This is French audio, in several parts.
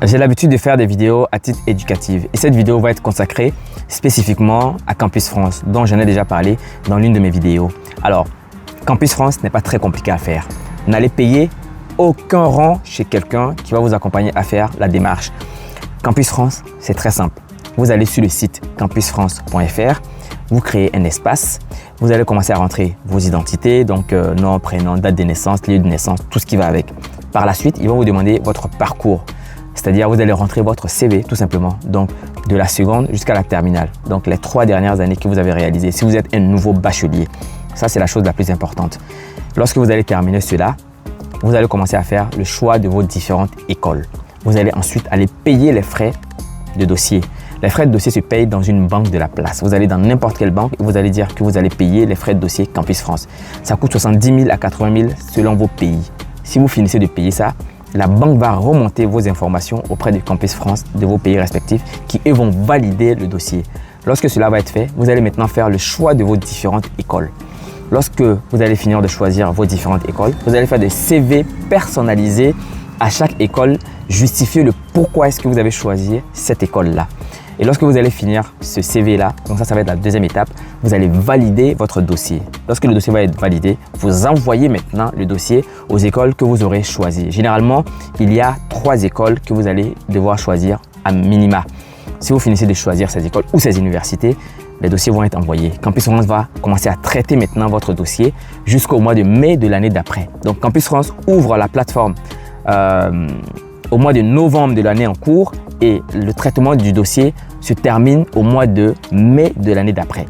J'ai l'habitude de faire des vidéos à titre éducatif et cette vidéo va être consacrée spécifiquement à Campus France, dont j'en ai déjà parlé dans l'une de mes vidéos. Alors, Campus France n'est pas très compliqué à faire. Vous n'allez payer aucun rang chez quelqu'un qui va vous accompagner à faire la démarche. Campus France, c'est très simple. Vous allez sur le site campusfrance.fr, vous créez un espace, vous allez commencer à rentrer vos identités, donc nom, prénom, date de naissance, lieu de naissance, tout ce qui va avec. Par la suite, il va vous demander votre parcours. C'est-à-dire, vous allez rentrer votre CV tout simplement, donc de la seconde jusqu'à la terminale. Donc, les 3 dernières années que vous avez réalisées. Si vous êtes un nouveau bachelier, ça, c'est la chose la plus importante. Lorsque vous allez terminer cela, vous allez commencer à faire le choix de vos différentes écoles. Vous allez ensuite aller payer les frais de dossier. Les frais de dossier se payent dans une banque de la place. Vous allez dans n'importe quelle banque et vous allez dire que vous allez payer les frais de dossier Campus France. Ça coûte 70 000 à 80 000 selon vos pays. Si vous finissez de payer ça, la banque va remonter vos informations auprès du Campus France de vos pays respectifs qui, eux, vont valider le dossier. Lorsque cela va être fait, vous allez maintenant faire le choix de vos différentes écoles. Lorsque vous allez finir de choisir vos différentes écoles, vous allez faire des CV personnalisés à chaque école, justifier le pourquoi est-ce que vous avez choisi cette école-là. Et lorsque vous allez finir ce CV-là, donc ça va être la deuxième étape, vous allez valider votre dossier. Lorsque le dossier va être validé, vous envoyez maintenant le dossier aux écoles que vous aurez choisies. Généralement, il y a 3 écoles que vous allez devoir choisir à minima. Si vous finissez de choisir ces écoles ou ces universités, les dossiers vont être envoyés. Campus France va commencer à traiter maintenant votre dossier jusqu'au mois de mai de l'année d'après. Donc Campus France ouvre la plateforme au mois de novembre de l'année en cours et le traitement du dossier se termine au mois de mai de l'année d'après.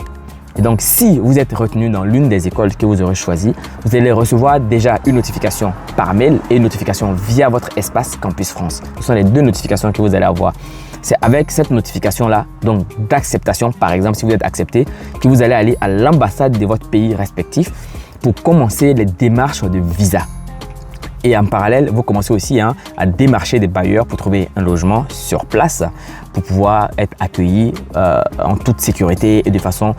Et donc, si vous êtes retenu dans l'une des écoles que vous aurez choisies, vous allez recevoir déjà une notification par mail et une notification via votre espace Campus France. Ce sont les 2 notifications que vous allez avoir. C'est avec cette notification-là, donc d'acceptation, par exemple, si vous êtes accepté, que vous allez aller à l'ambassade de votre pays respectif pour commencer les démarches de visa. Et en parallèle, vous commencez aussi à démarcher des bailleurs pour trouver un logement sur place pour pouvoir être accueilli en toute sécurité et de façon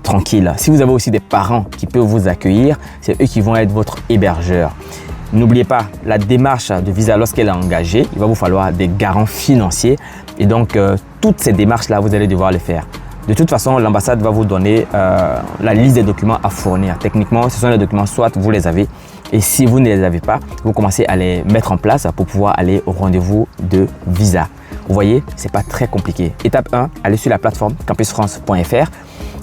tranquille. Si vous avez aussi des parents qui peuvent vous accueillir, c'est eux qui vont être votre hébergeur. N'oubliez pas, la démarche de visa, lorsqu'elle est engagée, il va vous falloir des garants financiers. Et donc, toutes ces démarches-là, vous allez devoir les faire. De toute façon, l'ambassade va vous donner la liste des documents à fournir. Techniquement, ce sont les documents, soit vous les avez, et si vous ne les avez pas, vous commencez à les mettre en place pour pouvoir aller au rendez-vous de visa. Vous voyez, ce n'est pas très compliqué. Étape 1, allez sur la plateforme campusfrance.fr.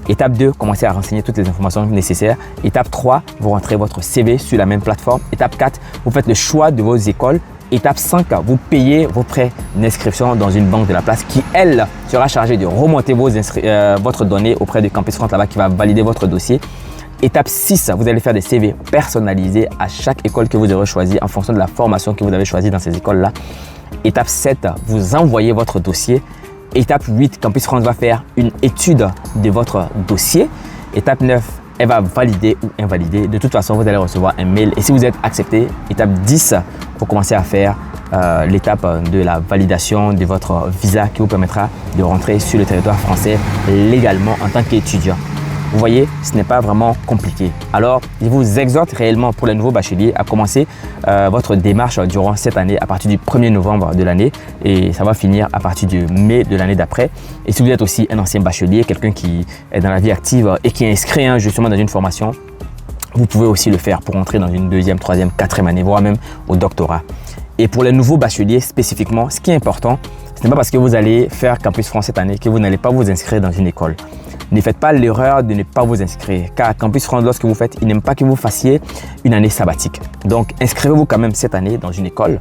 Étape 2, commencez à renseigner toutes les informations nécessaires. Étape 3, vous rentrez votre CV sur la même plateforme. Étape 4, vous faites le choix de vos écoles. Étape 5, vous payez vos frais d'inscription dans une banque de la place qui, elle, sera chargée de remonter votre donnée auprès de Campus France là-bas qui va valider votre dossier. Étape 6, vous allez faire des CV personnalisés à chaque école que vous aurez choisie en fonction de la formation que vous avez choisie dans ces écoles-là. Étape 7, vous envoyez votre dossier. Étape 8, Campus France va faire une étude de votre dossier. Étape 9, elle va valider ou invalider. De toute façon, vous allez recevoir un mail. Et si vous êtes accepté, étape 10, vous commencez à faire l'étape de la validation de votre visa qui vous permettra de rentrer sur le territoire français légalement en tant qu'étudiant. Vous voyez, ce n'est pas vraiment compliqué. Alors, je vous exhorte réellement pour les nouveaux bacheliers à commencer votre démarche durant cette année à partir du 1er novembre de l'année et ça va finir à partir du mai de l'année d'après. Et si vous êtes aussi un ancien bachelier, quelqu'un qui est dans la vie active et qui est inscrit justement dans une formation, vous pouvez aussi le faire pour entrer dans une 2e, 3e, 4e année, voire même au doctorat. Et pour les nouveaux bacheliers spécifiquement, ce qui est important, ce n'est pas parce que vous allez faire Campus France cette année que vous n'allez pas vous inscrire dans une école. Ne faites pas l'erreur de ne pas vous inscrire, car Campus France, lorsque vous faites, il n'aime pas que vous fassiez une année sabbatique. Donc, inscrivez-vous quand même cette année dans une école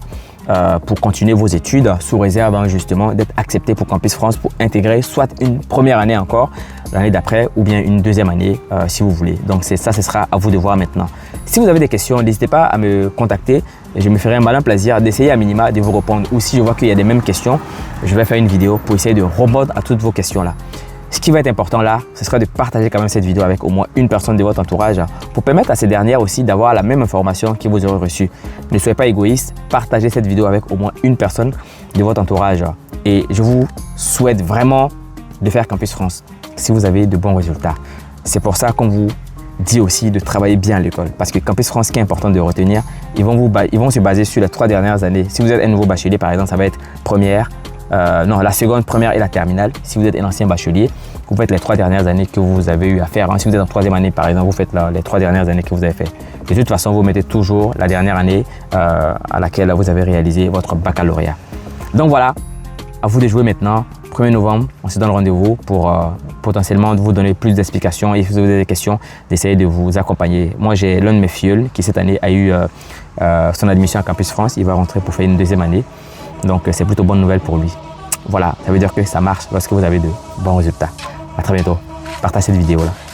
pour continuer vos études, sous réserve justement d'être accepté pour Campus France pour intégrer soit une première année encore, l'année d'après, ou bien une 2e année si vous voulez. Donc, ce sera à vous de voir maintenant. Si vous avez des questions, n'hésitez pas à me contacter. Je me ferai un malin plaisir d'essayer à minima de vous répondre. Ou si je vois qu'il y a des mêmes questions, je vais faire une vidéo pour essayer de répondre à toutes vos questions-là. Ce qui va être important là, ce sera de partager quand même cette vidéo avec au moins une personne de votre entourage pour permettre à ces dernières aussi d'avoir la même information que vous aurez reçue. Ne soyez pas égoïste, partagez cette vidéo avec au moins une personne de votre entourage. Et je vous souhaite vraiment de faire Campus France si vous avez de bons résultats. C'est pour ça qu'on vous dit aussi de travailler bien à l'école. Parce que Campus France, ce qui est important de retenir, ils vont se baser sur les 3 dernières années. Si vous êtes un nouveau bachelier, par exemple, ça va être la seconde, première et la terminale. Si vous êtes un ancien bachelier, vous faites les 3 dernières années que vous avez eu à faire. Si vous êtes en 3e année, par exemple, vous faites les 3 dernières années que vous avez fait. De toute façon, vous mettez toujours la dernière année à laquelle vous avez réalisé votre baccalauréat. Donc voilà, à vous de jouer maintenant. 1er novembre, on se donne rendez-vous pour potentiellement vous donner plus d'explications et si vous avez des questions, d'essayer de vous accompagner. Moi, j'ai l'un de mes filleuls qui cette année a eu son admission à Campus France. Il va rentrer pour faire une 2e année. Donc, c'est plutôt bonne nouvelle pour lui. Voilà, ça veut dire que ça marche lorsque vous avez de bons résultats. À très bientôt. Partagez cette vidéo-là.